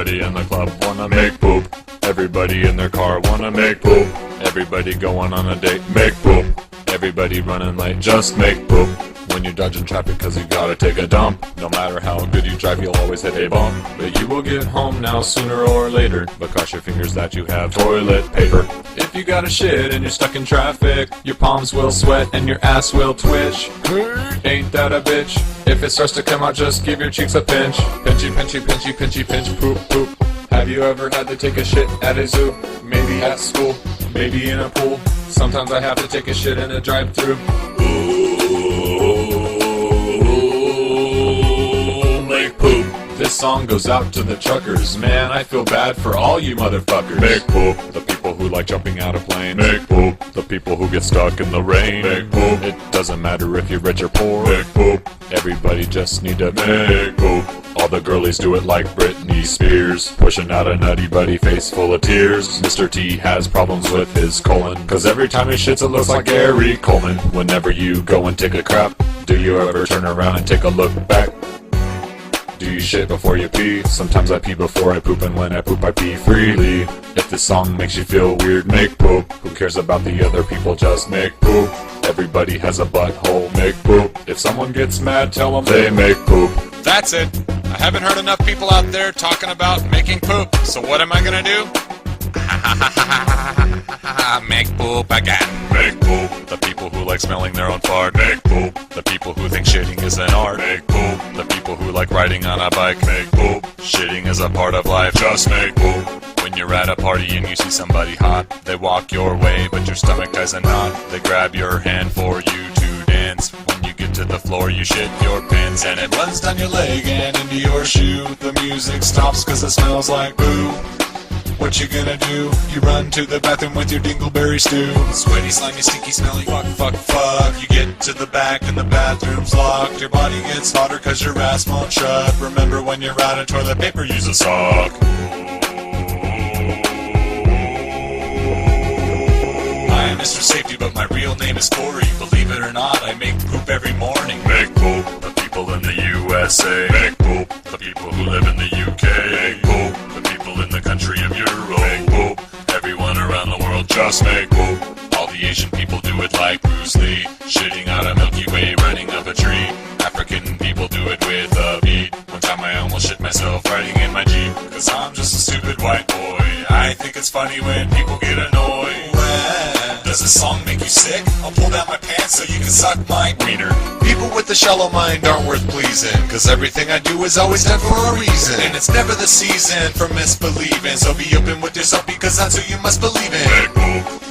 Everybody in the club wanna make poop. Everybody in their car wanna make poop. Everybody going on a date, make poop. Everybody running late, just make poop. When you're dodging traffic cause you gotta take a dump. No matter how good you drive, you'll always hit a bump. But you will get home now sooner or later. But cross your fingers that you have toilet paper. If you got a shit and you're stuck in traffic, your palms will sweat and your ass will twitch. Ain't that a bitch? If it starts to come out, just give your cheeks a pinch. Pinchy, pinchy, pinchy, pinchy, pinch, poop, poop. Have you ever had to take a shit at a zoo? Maybe at school, maybe in a pool. Sometimes I have to take a shit in a drive-thru. Make poop. This song goes out to the truckers. Man, I feel bad for all you motherfuckers. Make poop. The people who like jumping out of planes. Make poop. The people who get stuck in the rain. Make poop. It doesn't matter if you're rich or poor. Make poop. Everybody just need to make poop. All the girlies do it like Britney Spears, pushing out a nutty buddy face full of tears. Mr. T has problems with his colon, cause every time he shits it looks like Gary Coleman. Whenever you go and take a crap, do you ever turn around and take a look back? Do you shit before you pee? Sometimes I pee before I poop, and when I poop I pee freely. If this song makes you feel weird, make poop. Who cares about the other people, just make poop. Everybody has a butthole, make poop. If someone gets mad, tell them they make poop. That's it. I haven't heard enough people out there talking about making poop, so what am I gonna do? Make poop again. Make poop. The people who like smelling their own fart, make poop. The people who think shitting is an art, make poop. The people who like riding on a bike, make poop. Shitting is a part of life, just make poop. When you're at a party and you see somebody hot, they walk your way but your stomach ties a knot. They grab your hand for you to dance. When you get to the floor you shit your pants, and it runs down your leg and into your shoe. The music stops cause it smells like poo. What you gonna do? You run to the bathroom with your dingleberry stew. Sweaty, slimy, stinky, smelly, fuck, fuck, fuck. You get to the back and the bathroom's locked. Your body gets hotter cause your ass won't shut. Remember, when you're out of toilet paper, use a sock. I am Mr. Safety, but my real name is Corey. Believe it or not, I make poop every morning. Make poop. The people in the USA make poop. The people who live in the UK make poop. The people in the country of Europe make poop. Everyone around the world just make poop. All the Asian people do it like Bruce Lee, shitting out a Milky Way, running up a tree. African people do it with a beat. One time I almost shit myself riding in my Jeep, cause I'm just a stupid white boy. I think it's funny when people get annoyed. Does this song make you sick? I'll pull down my pants so you can suck my wiener. People with a shallow mind aren't worth pleasing, cause everything I do is always done for a reason. And it's never the season for misbelieving, so be open with yourself because that's who you must believe in. Make poop.